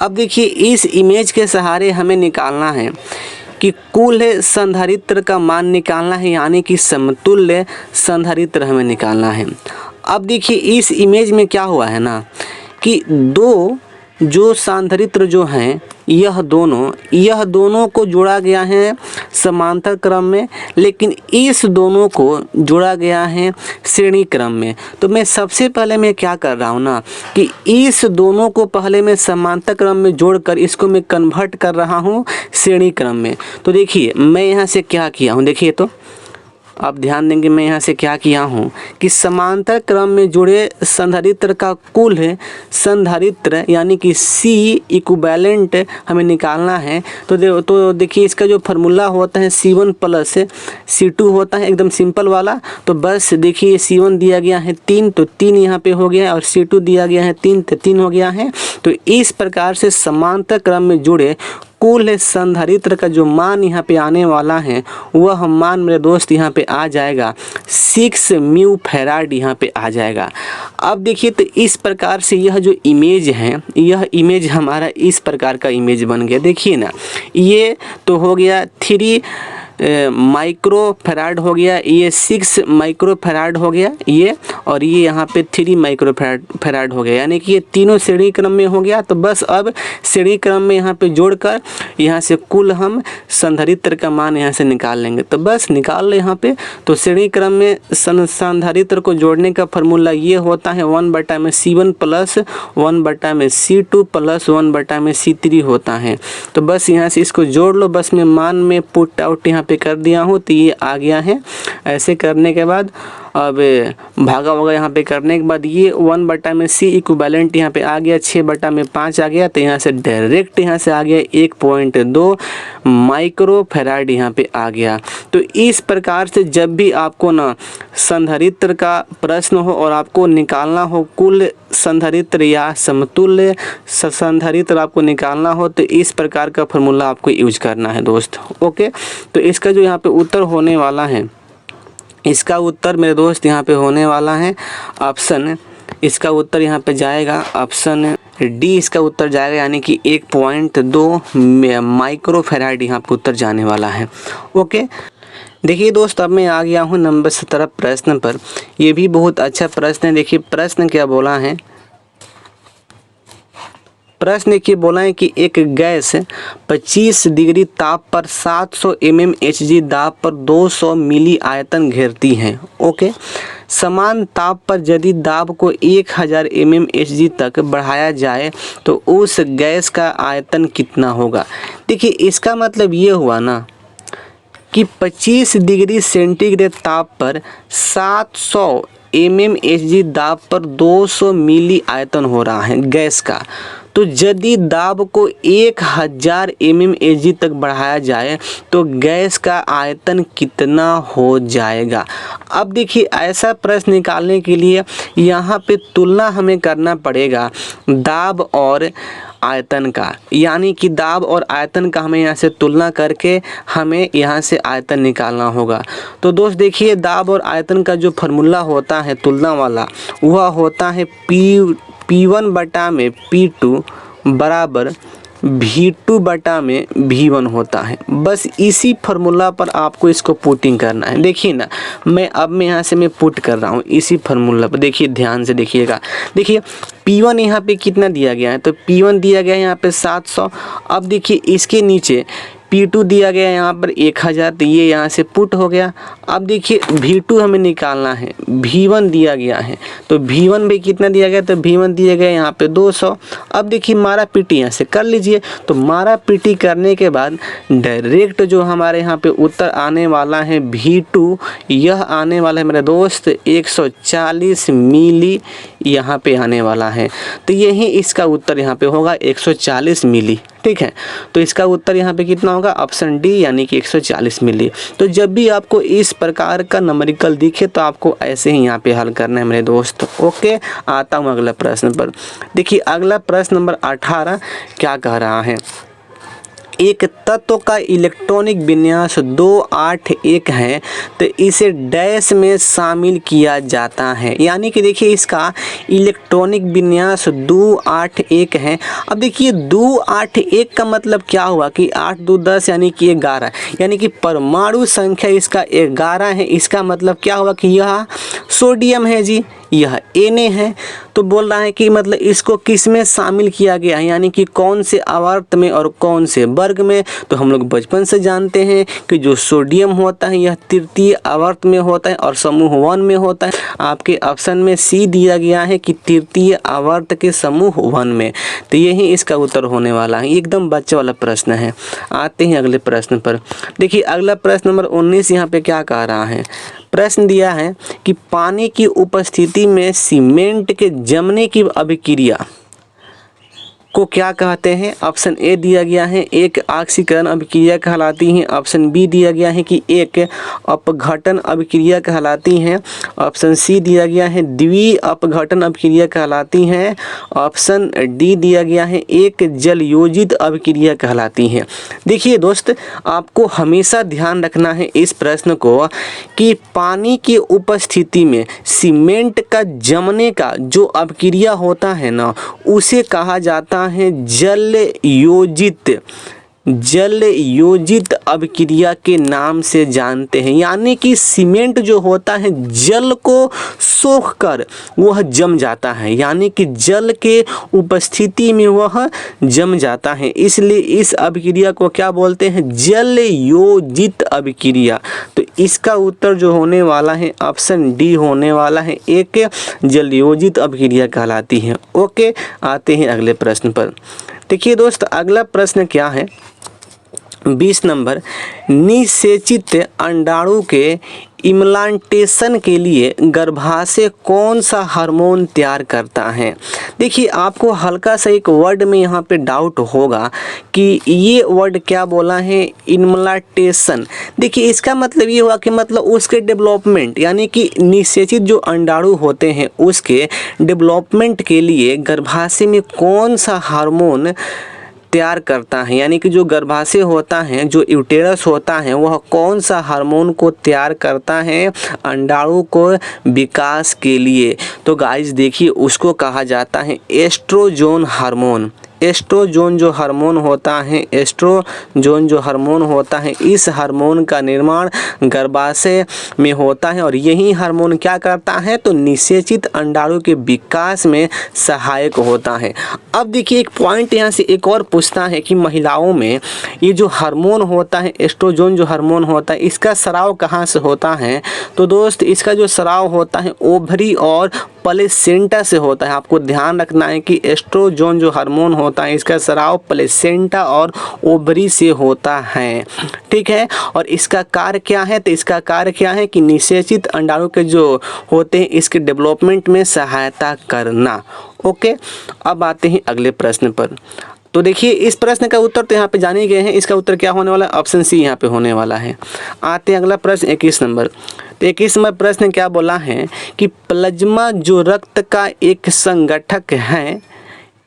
अब देखिए इस इमेज के सहारे हमें निकालना है कि कुल संधारित्र का मान निकालना है, यानी कि समतुल्य संधारित्र हमें निकालना है। अब देखिए इस इमेज में क्या हुआ है ना कि दो जो संधारित्र जो हैं यह दोनों को जोड़ा गया है समांतर क्रम में, लेकिन इस दोनों को जोड़ा गया है श्रेणी क्रम में। तो मैं सबसे पहले मैं क्या कर रहा हूँ ना कि इस दोनों को पहले मैं समांतर क्रम में जोड़कर इसको मैं कन्वर्ट कर रहा हूँ श्रेणी क्रम में। तो देखिए मैं यहाँ से क्या किया हूँ, देखिए तो आप ध्यान देंगे मैं यहाँ से क्या किया हूँ कि समांतर क्रम में जुड़े संधारित्र का कुल है संधारित्र यानी कि C इक्विवेलेंट हमें निकालना है। तो देखिए इसका जो फार्मूला होता है C1 प्लस C2 होता है, एकदम सिंपल वाला। तो बस देखिए C1 दिया गया है 3, तो 3 यहाँ पे हो गया है, और C2 दिया गया है 3, तो 3 हो गया है। तो इस प्रकार से समांतर क्रम में जुड़े कुल संधारित्र का जो मान यहाँ पे आने वाला है वह मान मेरे दोस्त यहाँ पे आ जाएगा 6 म्यू फैराड यहाँ पे आ जाएगा। अब देखिए तो इस प्रकार से यह जो इमेज है, यह इमेज हमारा इस प्रकार का इमेज बन गया। देखिए ना, ये तो हो गया 3 माइक्रो फैराड हो गया, ये 6 माइक्रो फैराड हो गया ये, और ये यहाँ पे 3 माइक्रो फैराड हो गया, यानी कि ये तीनों श्रेणी क्रम में हो गया। तो बस अब श्रेणी क्रम में यहाँ पे जोड़कर यहाँ से कुल हम संधारित्र का मान यहाँ से निकाल लेंगे। तो बस निकाल ले यहाँ पे। तो श्रेणी क्रम में संधारित्र को जोड़ने का फार्मूला ये होता है 1/C1 plus 1/C2 plus 1/C3 होता है। तो बस यहाँ से इसको जोड़ लो, बस मैं मान में पुट आउट यहाँ पे कर दिया हूँ, तो ये आ गया है। ऐसे करने के बाद अब भागा होगा यहाँ पे करने के बाद ये 1/C इक्विवेलेंट यहाँ पे आ गया, 6/5 आ गया। तो यहाँ से डायरेक्ट यहाँ से आ गया 1.2 माइक्रो फैराड यहाँ पे आ गया। तो इस प्रकार से जब भी आपको ना संधारित्र का प्रश्न हो और आपको निकालना हो कुल संधारित्र या समतुल्य संधारित्र आपको निकालना हो, तो इस प्रकार का फार्मूला आपको यूज करना है दोस्त। ओके, तो इसका जो यहाँ पे उत्तर होने वाला है, इसका उत्तर मेरे दोस्त यहाँ पे होने वाला है ऑप्शन, इसका उत्तर यहाँ पे जाएगा ऑप्शन डी, इसका उत्तर जाएगा, यानी कि 1.2 माइक्रो फैराड यहाँ पे उत्तर जाने वाला है। ओके, देखिए दोस्त, अब मैं आ गया हूँ नंबर 17 प्रश्न पर। ये भी बहुत अच्छा प्रश्न है। देखिए प्रश्न क्या बोला है, प्रश्न की बोला है कि एक गैस 25 डिग्री ताप पर 700 mmHg दाब पर 200 मिली आयतन घेरती है। ओके, समान ताप पर यदि दाब को 1000 mmHg तक बढ़ाया जाए तो उस गैस का आयतन कितना होगा। देखिए इसका मतलब ये हुआ ना कि 25 डिग्री सेंटीग्रेड ताप पर 700 mmHg दाब पर 200 मिली आयतन हो रहा है गैस का। तो यदि दाब को 1000 mmHg तक बढ़ाया जाए तो गैस का आयतन कितना हो जाएगा। अब देखिए ऐसा प्रश्न निकालने के लिए यहाँ पे तुलना हमें करना पड़ेगा दाब और आयतन का, यानी कि दाब और आयतन का हमें यहाँ से तुलना करके हमें यहाँ से आयतन निकालना होगा। तो दोस्त देखिए, दाब और आयतन का जो फार्मूला होता है तुलना वाला, वह होता है P1 बटा में P2 बराबर V2 बटा में V1 होता है। बस इसी फार्मूला पर आपको इसको पुटिंग करना है। देखिए ना, मैं यहाँ से मैं पुट कर रहा हूँ इसी फार्मूला पर। देखिए ध्यान से देखिएगा, देखिए P1 यहाँ पे कितना दिया गया है, तो P1 दिया गया है यहाँ पे 700। अब देखिए इसके नीचे P2 दिया गया है यहाँ पर 1000, तो ये यहाँ से पुट हो गया। अब देखिए V2 हमें निकालना है, V1 दिया गया है, तो V1 भी कितना दिया गया, तो V1 दिया गया यहाँ पे 200। अब देखिए मारा पीटी यहाँ से कर लीजिए। तो मारा पीटी करने के बाद डायरेक्ट जो हमारे यहाँ पे उत्तर आने वाला है V2, यह आने वाला है मेरे दोस्त 140 मिली यहाँ पे आने वाला है। तो यही इसका उत्तर यहाँ पे होगा 140 मिली। ठीक है, तो इसका उत्तर यहाँ पे कितना होगा, ऑप्शन डी यानी कि 140 मिली। तो जब भी आपको इस प्रकार का नंबरिकल दिखे तो आपको ऐसे ही यहाँ पे हल करना है मेरे दोस्त। ओके, आता हूँ अगला प्रश्न पर। देखिए अगला प्रश्न नंबर 18 क्या कह रहा है, एक तत्व का इलेक्ट्रॉनिक विन्यास 281 है तो इसे डैश में शामिल किया जाता है। यानी कि देखिए इसका इलेक्ट्रॉनिक विन्यास 281 है। अब देखिए 281 का मतलब क्या हुआ कि 8 2 10 यानी कि 11, यानी कि परमाणु संख्या इसका 11 है। इसका मतलब क्या हुआ कि यह सोडियम है जी, यह Na है। तो बोल रहा है कि मतलब इसको किस में शामिल किया गया है, यानी कि कौन से आवर्त में और कौन से वर्ग में। तो हम लोग बचपन से जानते हैं कि जो सोडियम होता है यह तृतीय आवर्त में होता है और समूह 1 में होता है। आपके ऑप्शन में सी दिया गया है कि तृतीय आवर्त के समूह 1 में, तो यही इसका उत्तर होने वाला है। एकदम बच्चे वाला प्रश्न है। आते हैं अगले प्रश्न पर। देखिए अगला प्रश्न नंबर 19 यहाँ पे क्या कह रहा है, प्रश्न दिया है कि पानी की उपस्थिति में सीमेंट के जमने की अभिक्रिया को क्या कहते हैं। ऑप्शन ए दिया गया है एक ऑक्सीकरण अभिक्रिया कहलाती है। ऑप्शन बी दिया गया है कि एक अपघटन अभिक्रिया कहलाती है। ऑप्शन सी दिया गया है द्वि अपघटन अभिक्रिया कहलाती है। ऑप्शन डी दिया गया है एक जलयोजित अभिक्रिया कहलाती है। देखिए दोस्त, आपको हमेशा ध्यान रखना है इस प्रश्न को कि पानी की उपस्थिति में सीमेंट का जमने का जो अभिक्रिया होता है ना, उसे कहा जाता है जल योजित अभिक्रिया के नाम से जानते हैं। यानी कि सीमेंट जो होता है जल को सोखकर वह जम जाता है, यानी कि जल के उपस्थिति में वह जम जाता है, इसलिए इस अभिक्रिया को क्या बोलते हैं, जल योजित अभिक्रिया। तो इसका उत्तर जो होने वाला है ऑप्शन डी होने वाला है, एक जल योजित अभिक्रिया कहलाती है। ओके, आते हैं अगले प्रश्न पर। देखिए दोस्त अगला प्रश्न क्या है, 20 नंबर, निषेचित अंडाणु के इम्प्लांटेशन के लिए गर्भाशय कौन सा हार्मोन तैयार करता है। देखिए आपको हल्का सा एक वर्ड में यहाँ पे डाउट होगा कि ये वर्ड क्या बोला है, इम्प्लांटेशन। देखिए इसका मतलब ये हुआ कि मतलब उसके डेवलपमेंट, यानी कि निषेचित जो अंडाणु होते हैं उसके डेवलपमेंट के लिए गर्भाशय में कौन सा हार्मोन तैयार करता है, यानी कि जो गर्भाशय होता है, जो यूटेरस होता है, वह कौन सा हार्मोन को तैयार करता है अंडाणु को विकास के लिए। तो गाइस देखिए उसको कहा जाता है एस्ट्रोजोन हार्मोन। एस्ट्रोजोन जो हार्मोन होता है, एस्ट्रोजोन जो हार्मोन होता है, इस हार्मोन का निर्माण गर्भाशय में होता है और यही हार्मोन क्या करता है, तो निषेचित अंडाणु के विकास में सहायक होता है। अब देखिए एक पॉइंट यहाँ से एक और पूछता है कि महिलाओं में ये जो हार्मोन होता है, एस्ट्रोजोन जो हार्मोन होता है, इसका स्राव कहाँ से होता है। तो दोस्त इसका जो स्राव होता है ओवरी और प्लेसेंटा से होता है। आपको ध्यान रखना है कि एस्ट्रोजोन जो हार्मोन होता है इसका स्राव प्लेसेंटा और ओवरी से होता है, ठीक है। और इसका कार्य क्या है, तो इसका कार्य क्या है कि निषेचित अंडाणु के जो होते हैं इसके डेवलपमेंट में सहायता करना। ओके, अब आते हैं अगले प्रश्न पर। तो देखिए इस प्रश्न का उत्तर तो यहाँ पे जाने गए हैं, इसका उत्तर क्या होने वाला है, ऑप्शन सी यहाँ पे होने वाला है। आते हैं अगला प्रश्न 21 नंबर। तो 21 नंबर प्रश्न क्या बोला है कि प्लाज्मा जो रक्त का एक संगठक है,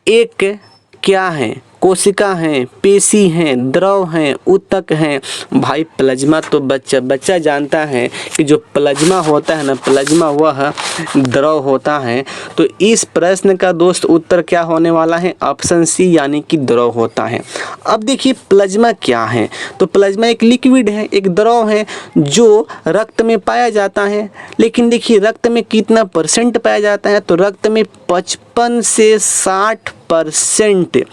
एक क्या है, कोशिका हैं, पेशी हैं, द्रव हैं, ऊतक हैं। भाई प्लाज्मा तो बच्चा जानता है कि जो प्लाज्मा होता है ना, प्लाज्मा वह द्रव होता है। तो इस प्रश्न का दोस्त उत्तर क्या होने वाला है, ऑप्शन सी यानी कि द्रव होता है। अब देखिए प्लाज्मा क्या है, तो प्लाज्मा एक लिक्विड है, एक द्रव है जो रक्त में पाया जाता है। लेकिन देखिए रक्त में कितना परसेंट पाया जाता है, तो रक्त में 55 से 60%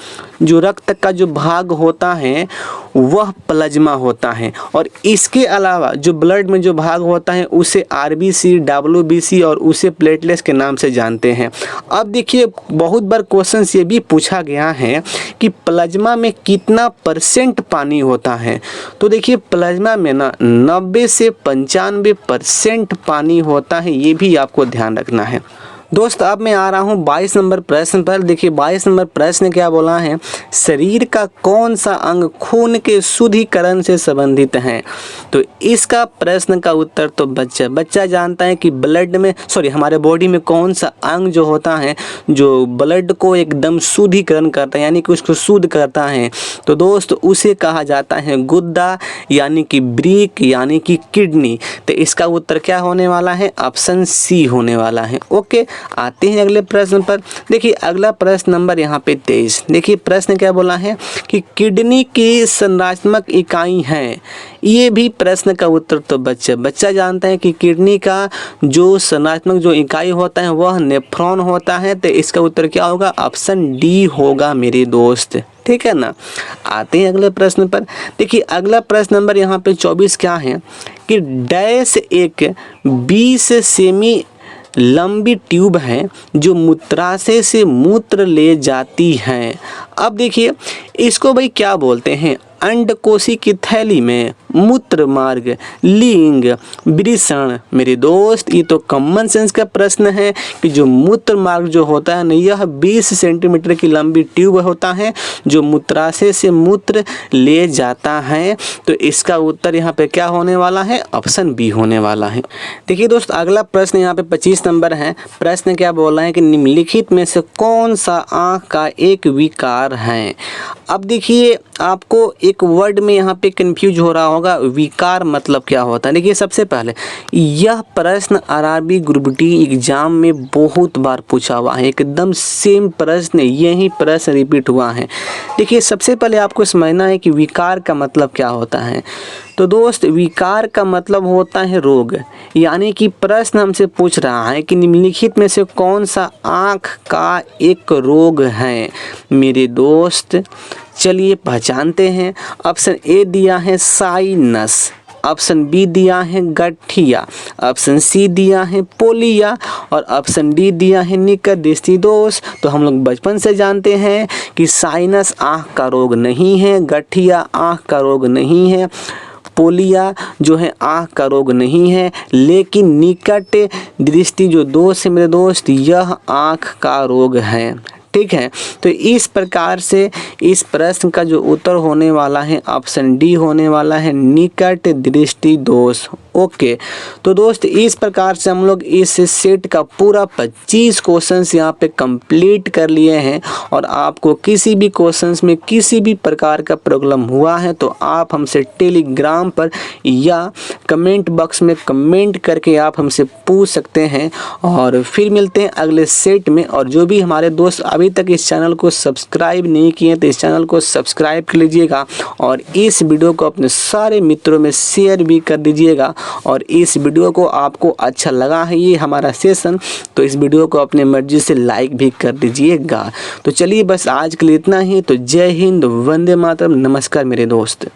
जो रक्त का जो भाग होता है वह प्लाज्मा होता है। और इसके अलावा जो ब्लड में जो भाग होता है उसे आरबीसी, डब्ल्यूबीसी और उसे प्लेटलेट्स के नाम से जानते हैं। अब देखिए बहुत बार क्वेश्चन ये भी पूछा गया है कि प्लाज्मा में कितना परसेंट पानी होता है। तो देखिए प्लाज्मा में ना 90 से 95% पानी होता है, ये भी आपको ध्यान रखना है। दोस्त अब मैं आ रहा हूँ 22 नंबर प्रश्न पर। देखिए 22 नंबर प्रश्न क्या बोला है, शरीर का कौन सा अंग खून के शुद्धिकरण से संबंधित है। तो इसका प्रश्न का उत्तर तो बच्चा जानता है कि ब्लड में हमारे बॉडी में कौन सा अंग जो होता है जो ब्लड को एकदम शुद्धिकरण करता है, यानी कि उसको शुद्ध करता है। तो दोस्त उसे कहा जाता है गुद्दा, यानी कि ब्रीक, यानी कि किडनी। तो इसका उत्तर क्या होने वाला है, ऑप्शन सी होने वाला है। ओके, आते हैं अगले प्रश्न पर। देखिए अगला प्रश्न नंबर यहाँ पे 23। देखिए प्रश्न क्या बोला है कि किडनी की संरचनात्मक इकाई है। ये भी प्रश्न का उत्तर तो बच्चा जानता है कि किडनी का जो संरचनात्मक जो इकाई होता है वह नेफ्रॉन होता है। तो इसका उत्तर क्या होगा, ऑप्शन डी होगा मेरे दोस्त, ठीक है ना। आते हैं अगले प्रश्न पर। देखिए अगला प्रश्न नंबर यहाँ पे 24 क्या है कि डैश एक 20 सेमी लंबी ट्यूब है जो मूत्राशय से मूत्र ले जाती है। अब देखिए इसको भाई क्या बोलते हैं, अंडकोशी की थैली में मूत्र मार्ग, लिंग, वृषण। मेरे दोस्त ये तो कॉमन सेंस का प्रश्न है कि जो मूत्र मार्ग जो होता है ना, यह 20 सेंटीमीटर की लंबी ट्यूब होता है जो मूत्राशय से मूत्र ले जाता है। तो इसका उत्तर यहाँ पे क्या होने वाला है, ऑप्शन बी होने वाला है। देखिए दोस्त अगला प्रश्न यहाँ पे 25 नंबर है। प्रश्न क्या बोल रहा है कि निम्नलिखित में से कौन सा आँख का एक विकार है। अब देखिए आपको एक वर्ड में यहाँ पे कंफ्यूज हो रहा होगा, विकार मतलब क्या होता है। देखिए सबसे पहले यह प्रश्न आरआरबी ग्रुप डी एग्जाम में बहुत बार पूछा हुआ है, एकदम सेम प्रश्न, यही प्रश्न रिपीट हुआ है। देखिए सबसे पहले आपको समझना है कि विकार का मतलब क्या होता है। तो दोस्त विकार का मतलब होता है रोग, यानी कि प्रश्न हमसे पूछ रहा है कि निम्नलिखित में से कौन सा आँख का एक रोग है। मेरे दोस्त चलिए पहचानते हैं। ऑप्शन ए दिया है साइनस, ऑप्शन बी दिया है गठिया, ऑप्शन सी दिया है पोलिया और ऑप्शन डी दिया है निकट दृष्टि दोष। तो हम लोग बचपन से जानते हैं कि साइनस आँख का रोग नहीं है, गठिया आँख का रोग नहीं है, पोलिया जो है आँख का रोग नहीं है, लेकिन निकट दृष्टि जो दोष है मेरे दोस्त यह आँख का रोग है, ठीक है। तो इस प्रकार से इस प्रश्न का जो उत्तर होने वाला है ऑप्शन डी होने वाला है, निकट दृष्टि दोष। ओके तो दोस्त इस प्रकार से हम लोग इस सेट का पूरा 25 क्वेश्चंस यहाँ पे कंप्लीट कर लिए हैं। और आपको किसी भी क्वेश्चंस में किसी भी प्रकार का प्रॉब्लम हुआ है तो आप हमसे टेलीग्राम पर या कमेंट बॉक्स में कमेंट करके आप हमसे पूछ सकते हैं। और फिर मिलते हैं अगले सेट में। और जो भी हमारे दोस्त अभी तक इस चैनल को सब्सक्राइब नहीं किए तो इस चैनल को सब्सक्राइब कर लीजिएगा और इस वीडियो को अपने सारे मित्रों में शेयर भी कर दीजिएगा। और इस वीडियो को आपको अच्छा लगा है ये हमारा सेशन तो इस वीडियो को अपने मर्जी से लाइक भी कर दीजिएगा। तो चलिए बस आज के लिए इतना ही। तो जय हिंद, वंदे मातरम, नमस्कार मेरे दोस्त।